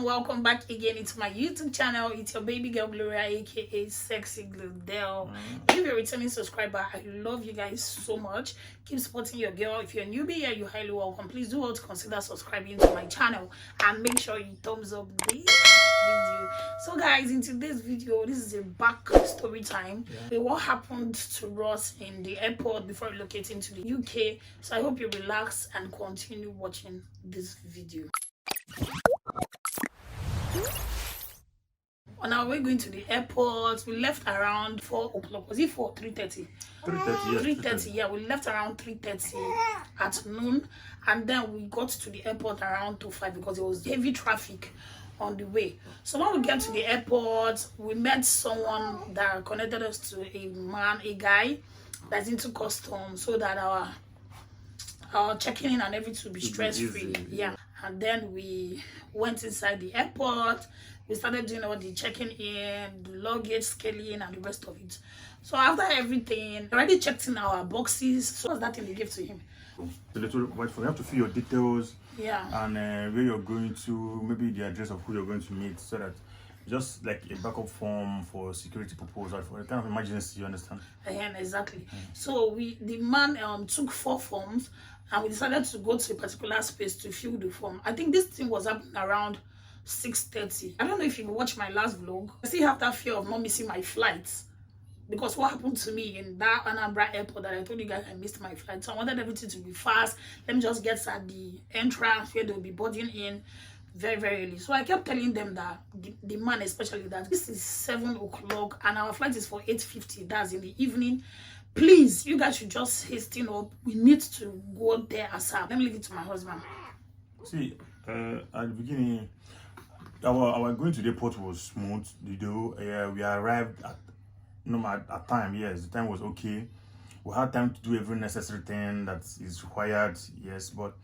welcome back again into my YouTube channel. It's your baby girl Gloria, aka Sexy Gludel. If you're a returning subscriber, I love you guys so much. Keep supporting your girl. If you're a newbie here, you're highly welcome. Please do also consider subscribing to my channel and make sure you thumbs up this video. So guys, in today's video, this is a back story time. What happened to us in the airport before relocating to the UK. So I hope you relax and continue watching this video. On our way going to the airport, we left around 4 o'clock. Was it 4? 3:30? 3:30, 3:30, yeah. We left around 3:30 at noon, and then we got to the airport around 2:05 because it was heavy traffic on the way. So when we get to the airport, we met someone that connected us to a guy that's into customs, so that our checking in and everything will be stress-free. Yeah. And then we went inside the airport. We started doing all the checking in, the luggage scaling, and the rest of it. So after everything, already checked in our boxes. So what's that thing they gave to him? The little white form. You have to fill your details. Yeah. And where you're going to, maybe the address of who you're going to meet, so that just like a backup form for security purpose or for a kind of emergency. You understand? Yeah, exactly. So the man took 4 forms, and we decided to go to a particular space to fill the form. I think this thing was happening around 6:30. I don't know if you watched my last vlog. I still have that fear of not missing my flights, because what happened to me in that Anambra airport that I told you guys I missed my flight. So I wanted everything to be fast. Let me just get at the entrance where they'll be boarding in very, very early. So I kept telling them that, the man especially, that this is 7 o'clock and our flight is for 8:50. That's in the evening. Please, you guys should just hasten up. We need to go there ASAP. Let me leave it to my husband. See, at the beginning, our going to the airport was smooth. We arrived at time. Yes, the time was okay. We had time to do every necessary thing that is required. Yes, but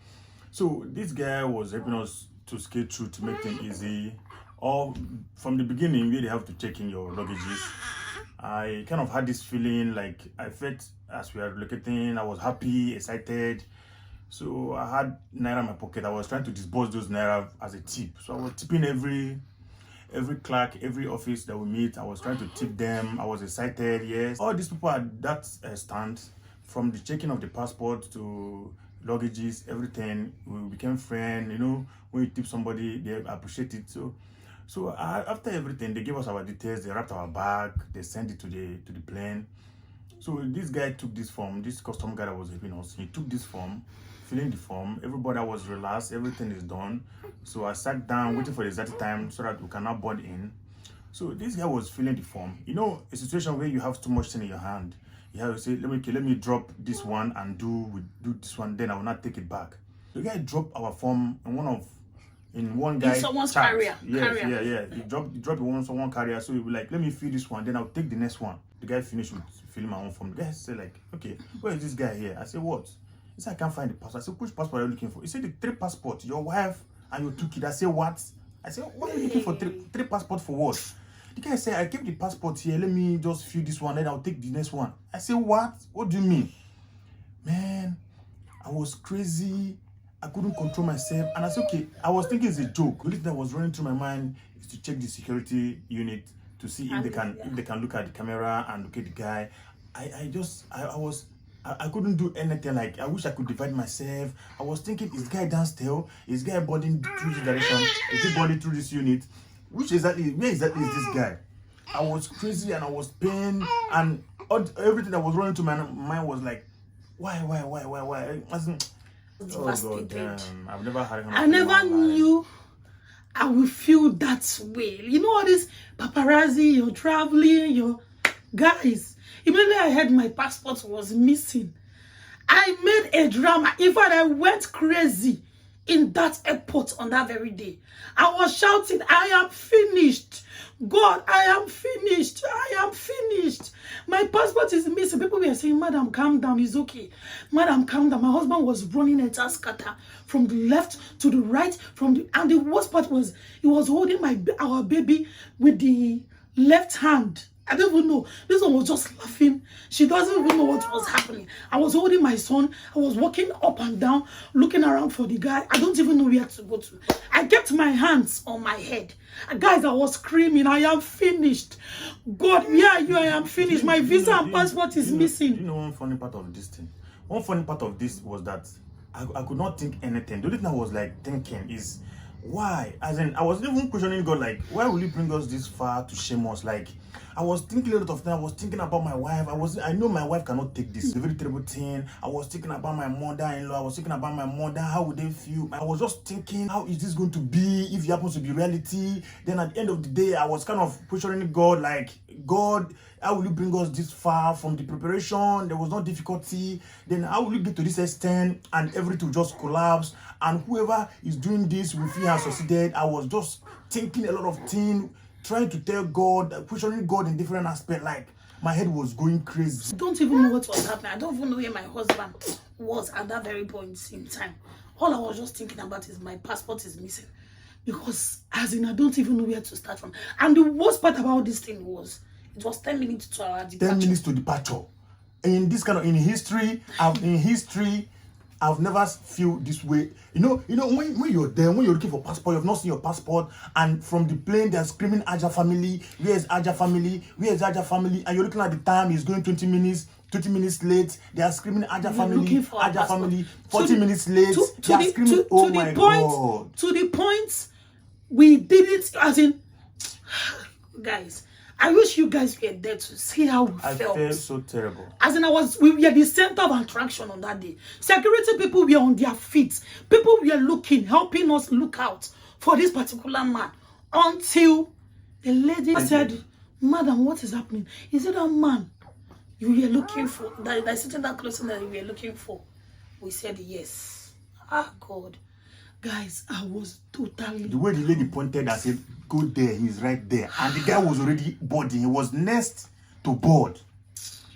so this guy was helping us to skate through to make things easy. All from the beginning, we really have to check in your luggages. I kind of had this feeling like I felt as we were relocating, I was happy, excited. So I had naira in my pocket. I was trying to disburse those naira as a tip. So I was tipping every clerk, every office that we meet. I was trying to tip them. I was excited. Yes, all these people at that stand, from the checking of the passport to luggages, everything, we became friends. You know, when you tip somebody, they appreciate it. So after everything, they gave us our details. They wrapped our bag. They sent it to the plane. So this guy took this form. This custom guy that was helping us, he took this form, filling the form. Everybody was relaxed. Everything is done. So I sat down waiting for the exact time so that we can now board in. So this guy was filling the form. You know, a situation where you have too much thing in your hand. You have to say, let me drop this one and do this one. Then I will not take it back. The guy dropped our form in one guy. In someone's chat. carrier. Yes, carrier. Yeah. He dropped it in someone's carrier. So he was like, let me fill this one, then I'll take the next one. The guy finished with filling my own form. The guy said like, okay, where is this guy here? I said, what? He said, I can't find the passport. I said, which passport are you looking for? He said, the 3 passports, your wife and your 2 kids. I said, what? I said, what are you looking for? 3 passports for what? The guy said, I kept the passport here. Let me just fill this one, then I'll take the next one. I said, what? What do you mean? Man, I was crazy. I couldn't control myself. And I said, okay, I was thinking it's a joke. The only thing that was running through my mind is to check the security unit to see if they can look at the camera and look at the guy. I couldn't do anything. Like, I wish I could divide myself. I was thinking, is the guy downstairs? Is the guy boarding through this direction? Is he boarding through this unit? Where exactly is this guy? I was crazy and I was pained, and everything that was running to my mind was like, why? Oh God, damn. I've never had. I never knew I would feel that way. You know, all this paparazzi, you're traveling, your guys. Immediately I heard my passport was missing, I made a drama. In fact, I went crazy in that airport on that very day. I was shouting, I am finished. God, I am finished. I am finished. My passport is missing. People were saying, madam, calm down. It's okay. Madam, calm down. My husband was running a taskata from the left to the right. And the worst part was, he was holding our baby with the left hand I don't even know. This one was just laughing. She doesn't even know what was happening. I was holding my son. I was walking up and down, looking around for the guy. I don't even know where to go to. I kept my hands on my head. Guys, I was screaming, I am finished. God, where are you? I am finished. My visa and passport is missing. You know one funny part of this thing? One funny part of this was that I could not think anything. The only thing I was like thinking is, why? As in, I was even questioning God, like, why will you bring us this far to shame us? Like, I was thinking a lot of things. I was thinking about my wife. I know my wife cannot take this. It's a very terrible thing. I was thinking about my mother-in-law. I was thinking about my mother. How would they feel? I was just thinking, how is this going to be if it happens to be reality? Then at the end of the day, I was kind of questioning God, like, God, how will you bring us this far from the preparation? There was no difficulty. Then how will you get to this extent and everything will just collapse? And whoever is doing this will feel has succeeded. I was just thinking a lot of things, trying to tell God, questioning God in different aspects. Like, my head was going crazy. I don't even know what was happening. I don't even know where my husband was at that very point in time. All I was just thinking about is my passport is missing. Because, as in, I don't even know where to start from. And the worst part about this thing was, it was 10 minutes to our departure. 10 minutes to departure. In this kind of, in history, I've never feel this way. You know, when you're there, when you're looking for passport, you've not seen your passport, and from the plane they're screaming Aja family, where's Aja family, where's Aja family, and you're looking at the time, it's going 20 minutes late, they are screaming Aja family, Aja family, 40 minutes late, they are screaming, oh my God. To the point, we didn't, as in, guys, I wish you guys were there to see how we felt. I felt so terrible. As in, we were the center of attraction on that day. Security people were on their feet. People were looking, helping us look out for this particular man. Until the lady said, Madam, what is happening? Is it that man you were looking for? That sitting that close that you were looking for? We said yes. Ah, God. Guys, I was totally... The way the lady pointed, I said, go there, he's right there. And the guy was already boarding. He was next to board.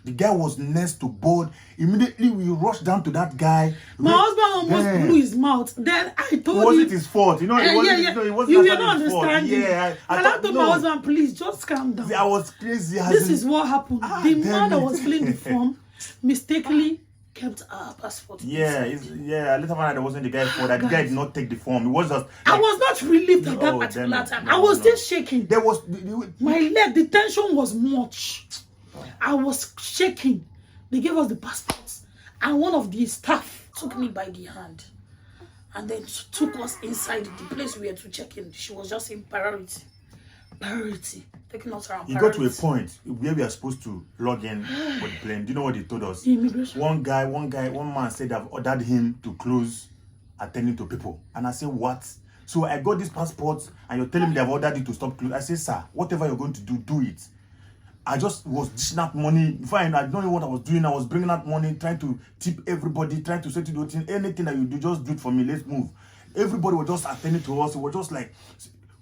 The guy was next to board. Immediately, we rushed down to that guy. My husband almost blew his mouth. Then I told him... Was it his fault? You know, it wasn't, no, it wasn't you were not understanding. Yeah, I told my husband, please, just calm down. I was crazy. This is what happened. The man that was filling the form mistakenly kept our passport. Yeah, later on that wasn't the guy's fault. That the guy did not take the form. It was just like, I was not relieved at that particular time. No, I was still shaking. There was my leg, the tension was much. I was shaking. They gave us the passports, and one of the staff took me by the hand and then took us inside the place we had to check in. She was just in priority. Taking us around. It got to a point where we are supposed to log in with the plane. Do you know what they told us? Immigration. One man said I've ordered him to close attending to people. And I said, what? So I got this passport and you're telling me they've ordered you to stop closing. I said, sir, whatever you're going to do, do it. I just was dishing out money. Before I don't know what I was doing. I was bringing out money, trying to tip everybody, trying to say to the anything that you do, just do it for me. Let's move. Everybody was just attending to us. It was just like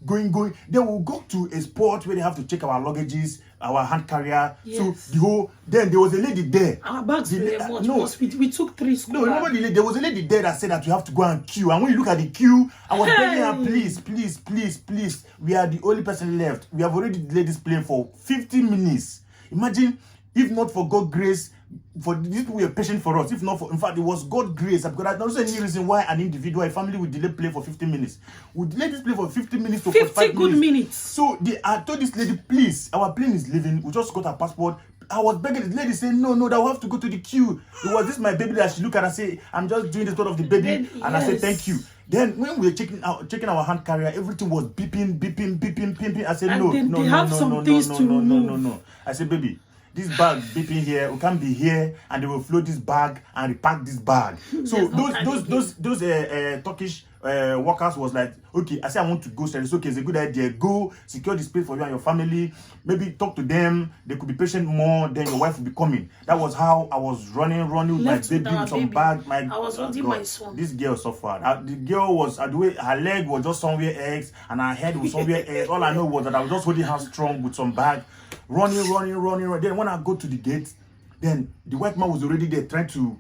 going. Then we'll go to a spot where they have to check our luggages, our hand carrier. Yes. So then there was a lady there. Our bags were much. We took 3 schools. No, remember the lady? There was a lady there that said that you have to go and queue. And when you look at the queue, I was begging her, please. We are the only person left. We have already delayed this plane for 15 minutes. Imagine, if not for God's grace, for these people were patient for us. If not for, in fact, it was God's grace. Because I don't see any reason why an individual, a family would delay play for 15 minutes. We delayed this play for 15 minutes to 50 good minutes. So I told this lady, please, our plane is leaving. We just got our passport. I was begging the lady, saying, no, that we have to go to the queue. It was this my baby that she looked at and say, I'm just doing the thought of the baby. And yes. I said, thank you. Then when we were checking our hand carrier, everything was beeping. I said, no. I said, baby, this bag beeping here, we can't be here, and they will float this bag and repack this bag. So those Turkish workers was like, okay, I said I want to go. So it's okay, it's a good idea. Go secure the space for you and your family. Maybe talk to them. They could be patient more. Then your wife will be coming. That was how I was running with my baby with some bag. I was holding my son. This girl suffered. The girl was the way her leg was just somewhere else and her head was somewhere else. All I know was that I was just holding her strong with some bag, running. Then when I go to the gate, then the white man was already there trying to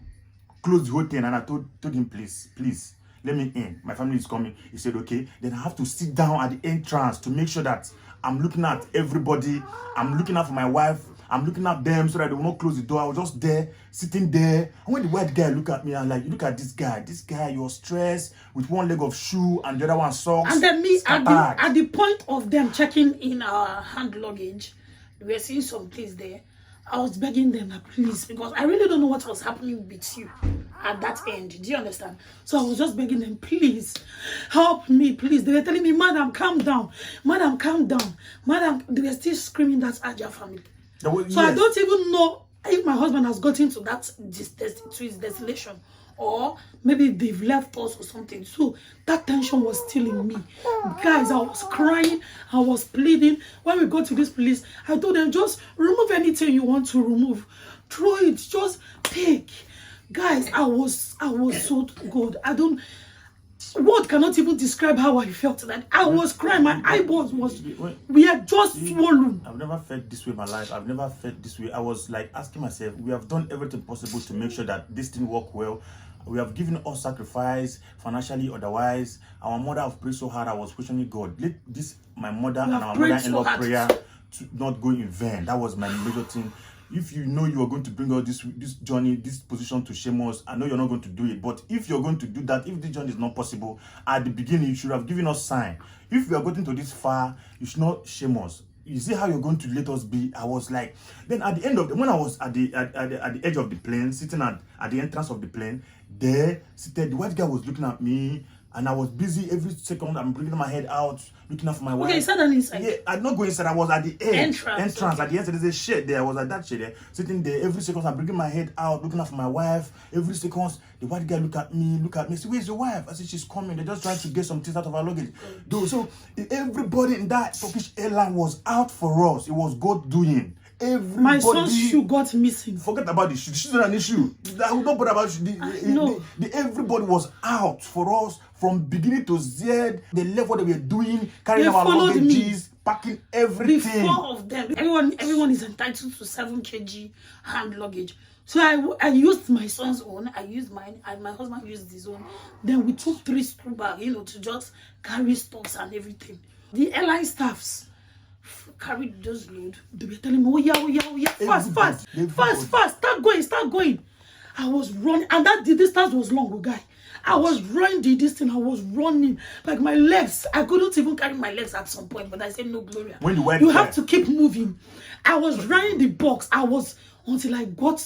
close the whole thing, and I told him, please. Let me in. My family is coming. He said, okay. Then I have to sit down at the entrance to make sure that I'm looking at everybody. I'm looking out for my wife. I'm looking at them so that they will not close the door. I was just there, sitting there. And when the white guy look at me, I'm like, look at this guy. This guy, you're stressed with one leg of shoe and the other one socks. And then me, at the point of them checking in our hand luggage, we were seeing some things there. I was begging them, please, because I really don't know what was happening with you at that end. Do you understand? So I was just begging them, please, help me, please. They were telling me, madam, calm down. Madam, calm down. Madam, they were still screaming, that's Aja family. So I don't even know if my husband has gotten to his destination, or maybe they've left us or something. So that tension was still in me. Guys, I was crying, I was pleading. When we got to this place, I told them, just remove anything you want to remove. Throw it, just take. Guys, I was so good. Word cannot even describe how I felt that I was crying. My eyeballs we are just swollen. I've never felt this way in my life. I've never felt this way. I was like asking myself, we have done everything possible to make sure that this thing work well. We have given us sacrifice, financially, otherwise. Our mother have prayed so hard. I was questioning God. Let this, my mother and our mother-in-law prayer, to not go in vain. That was my major thing. If you know you are going to bring out this journey, this position to shame us, I know you're not going to do it. But if you're going to do that, if this journey is not possible, at the beginning, you should have given us sign. If we are getting to this far, you should not shame us. You see how you're going to let us be? I was like, then at the end of when I was at the edge of the plane, sitting at the entrance of the plane, there, seated, the white guy was looking at me, and I was busy every second. I'm bringing my head out, looking out for my wife. Okay, you sat inside. Yeah, I did not go inside. I was at the edge. Entrance. Okay. At the end, there's a shed there. I was at that shed there, sitting there. Every second, I'm bringing my head out, looking out for my wife. Every second, the white guy look at me. Say, where's your wife? I said, she's coming. They're just trying to get some things out of our luggage. So everybody in that Turkish airline was out for us. It was God doing. Everybody, my son's shoe got missing. Forget about the shoe. The shoe's not an issue. I will not bother about shoe. Everybody was out for us from beginning to Z. They left what they were doing, carrying our luggages, packing everything. The four of them. Everyone is entitled to 7 kg hand luggage. So I used my son's own. I used mine, and my husband used his own. Then we took 3 school bags, to just carry stuffs and everything. The airline staffs carried those load. They were telling me, oh yeah, fast, start going. I was running, and the distance was long, guy. I was running the distance. I was running like my legs. I couldn't even carry my legs at some point, but I said, no, Gloria, when you have to keep moving. I was running the box. Until I got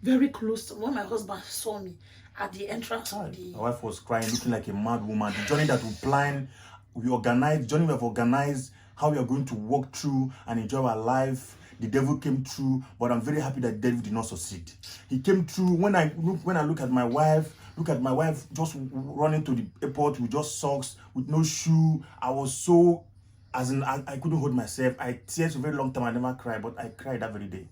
very close to when my husband saw me at the entrance of the... My wife was crying, looking like a mad woman. The journey that we planned, we have organized how we are going to walk through and enjoy our life. The devil came through, but I'm very happy that the devil did not succeed. He came through. When I look at my wife just running to the airport with just socks, with no shoe. I was so, I couldn't hold myself. I tears for a very long time. I never cried, but I cried that very day.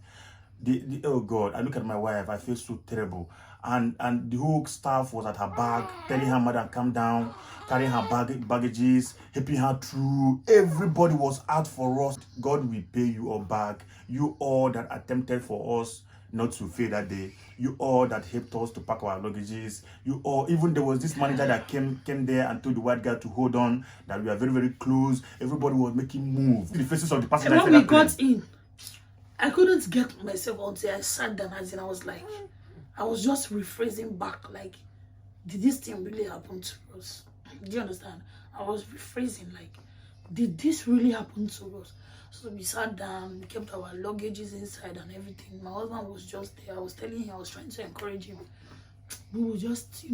Oh God, I look at my wife, I feel so terrible. And the whole staff was at her back, telling her, madam, calm down, carrying her baggages, helping her through. Everybody was out for us. God will pay you all back. You all that attempted for us not to fail that day. You all that helped us to pack our luggages. You all, even there was this manager that came there and told the white guy to hold on, that we are very, very close. Everybody was making moves. The faces of the passengers. And when we got in, I couldn't get myself until I sat down, as in I was just rephrasing back, like, did this thing really happen to us? Do you understand? I was rephrasing, like, did this really happen to us? So we sat down, we kept our luggages inside and everything. My husband was just there. I was telling him, I was trying to encourage him. We will just,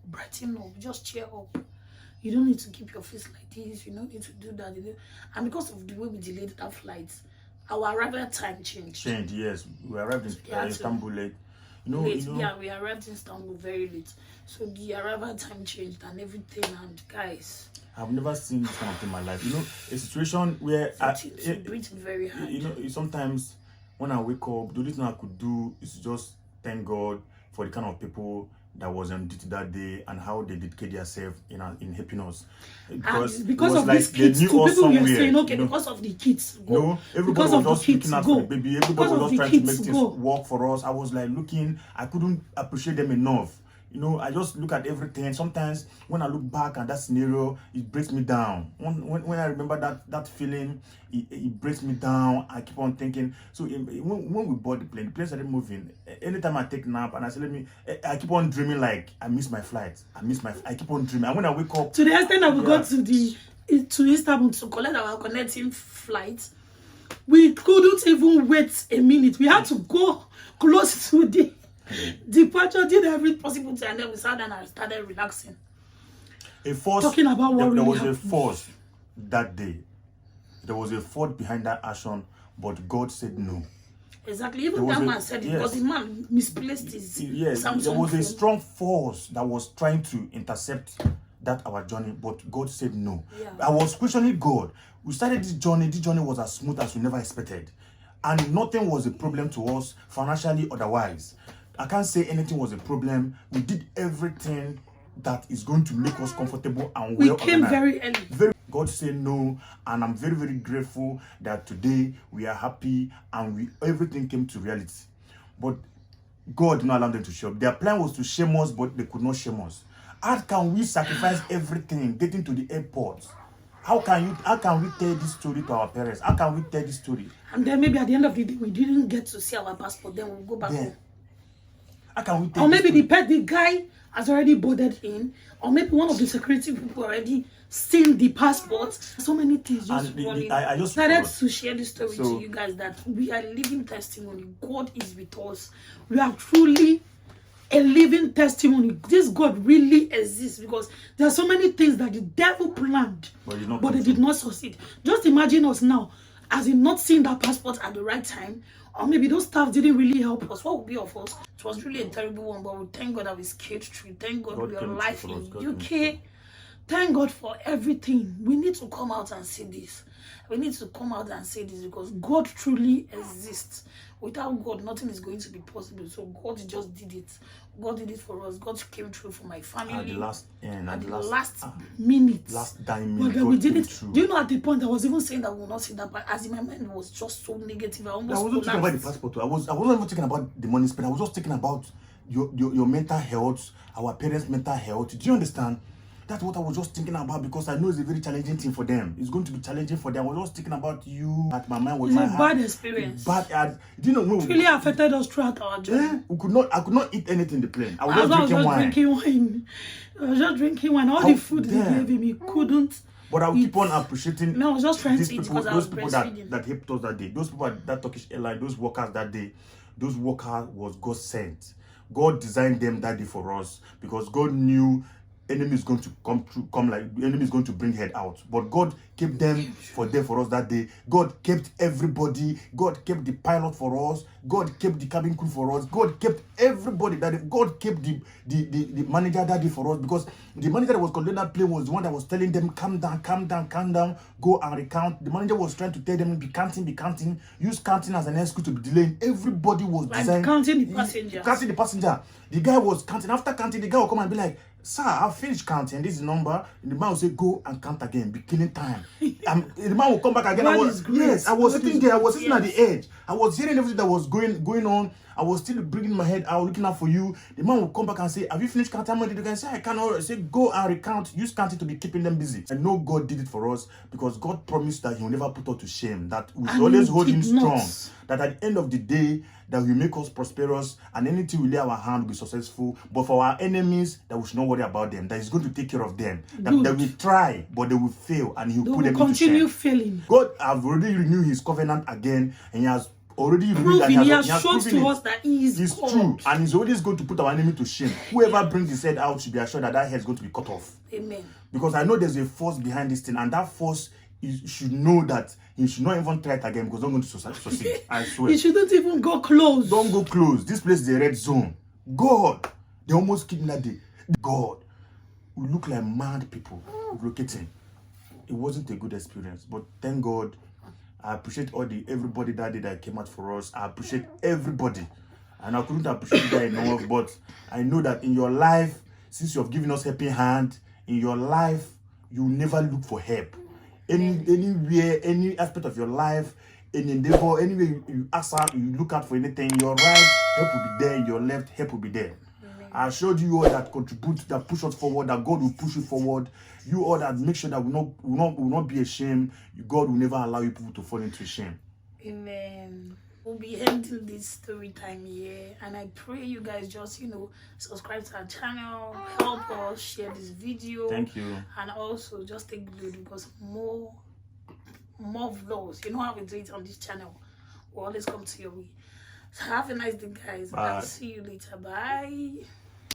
brighten up, just cheer up. You don't need to keep your face like this. You don't need to do that. And because of the way we delayed that flight, our arrival time changed. Yes. We arrived in Istanbul late. Yeah, we arrived in Istanbul very late. So the arrival time changed and everything. And guys, I've never seen this kind of thing in my life. A situation where I breathe very hard. Sometimes when I wake up, the only thing I could do is just thank God for the kind of people that was on duty that day and how they dedicate themselves in helping us. Because of these kids, two people were saying, okay, because of the kids, go. No, everybody was just looking out for the baby. Everybody was just trying to make things work for us. I was like looking, I couldn't appreciate them enough. You know, I just look at everything. Sometimes when I look back at that scenario, it breaks me down. When I remember that feeling, it breaks me down. I keep on thinking. So when we bought the plane started moving. Anytime I take nap and I say, I keep on dreaming like I miss my flight. I keep on dreaming. And when I wake up, to the extent that we got to Istanbul to collect our connecting flight, we couldn't even wait a minute. We had to go close to the departure, did every possible thing, and then we sat down and started relaxing. Talking about what there really was happened. a force that day. There was a thought behind that action, but God said no. Exactly. Even that man said it because the man misplaced his Samsung there was phone. a strong force that was trying to intercept our journey, but God said no. Yeah. I was questioning God. We started this journey. This journey was as smooth as we never expected. And nothing was a problem to us, financially, otherwise. I can't say anything was a problem. We did everything that is going to make us comfortable and well. We came very early. God said no, and I'm very, very grateful that today we are happy and everything came to reality. But God did not allow them to shame. Their plan was to shame us, but they could not shame us. How can we sacrifice everything getting to the airport? How can we tell this story to our parents? How can we tell this story? And then maybe at the end of the day we didn't get to see our passport, then we'll go back home. How can we tell or maybe the guy has already boarded in, or maybe one of the security people already seen the passport. So many things just running. I just decided to share this story to you guys that we are living testimony. God is with us. We are truly a living testimony. This God really exists, because there are so many things that the devil planned, but they did not succeed. Just imagine us now, as in not seeing that passport at the right time, or maybe those staff didn't really help us. What would be of us? It was really a terrible one, but we thank God that we scaled through. Thank God we are alive in UK. Thank God for everything. We need to come out and say this. We need to come out and say this, because God truly exists. Without God, nothing is going to be possible. So God just did it. God did it for us. God came through for my family. At the last minute. Last dying minute. But we did it. Do you know, at the point I was even saying that we will not see that, but as in my mind was just so negative. I wasn't talking about the passport. I wasn't even talking about the money spent. I was just talking about your mental health, our parents' mental health. Do you understand? That's what I was just thinking about, because I know it's a very challenging thing for them. It's going to be challenging for them. I was just thinking about you. At my mind was a bad experience. Do you know when it really affected us throughout our journey? I could not eat anything in the plane. I was just drinking wine. I was just drinking wine. All the food they gave him, he couldn't. But I will keep on appreciating. No, I was just trying to eat because I was breastfeeding. that helped us that day. Those people at that Turkish airline, those workers that day, those workers was God sent. God designed them that day for us, because God knew enemy is going to the enemy is going to bring head out, but God kept them for us that day. God kept everybody. God kept the pilot for us. God kept the cabin crew for us. God kept everybody that day. God kept the manager that day for us, because the manager that was controlling that plane was the one that was telling them, calm down, go and recount. The manager was trying to tell them, be counting, use counting as an excuse to be delaying. Everybody was designed counting the passenger. The guy was counting. After counting, the guy will come and be like, sir, I've finished counting. This is the number. And the man will say, go and count again. Be killing time. The man will come back again. I was sitting there. I was sitting at the edge. I was hearing everything that was going on. I was still bringing my head out, looking out for you. The man will come back and say, have you finished counting? The guy say, I cannot. Say, go and recount. Use counting to be keeping them busy. I know God did it for us, because God promised that He will never put us to shame. That we should always hold Him strong. That at the end of the day, that will make us prosperous, and anything we lay our hand will be successful. But for our enemies, that we should not worry about them. That He's going to take care of them. That we try, but they will fail, and He will put them into shame. Continue failing. God have already renewed His covenant again, and He has already He has shown to us that He is true, and He's always going to put our enemy to shame. Whoever brings his head out should be assured that head is going to be cut off. Amen. Because I know there's a force behind this thing, and that force, you should know that he should not even try it again, because it's not going to succeed. I swear. He shouldn't even go close. Don't go close. This place is a red zone. God, they almost killed me that day. God, we look like mad people relocating. It wasn't a good experience, but thank God. I appreciate everybody that day that came out for us. I appreciate everybody, and I couldn't appreciate that enough. But I know that in your life, since you have given us helping hand, in your life, you never look for help. Anywhere, any aspect of your life, any endeavor, anywhere you ask out, you look out for anything. Your right help will be there. Your left help will be there. I showed you all that contribute, that push us forward, that God will push you forward. You all that make sure that will not be ashamed. God will never allow you people to fall into shame. Amen. We'll be ending this story time here, and I pray you guys just subscribe to our channel, help us share this video. Thank you. And also just take good, because more vlogs, you know how we do it on this channel, will always come to your way. So have a nice day, guys. Bye. I'll see you later. Bye.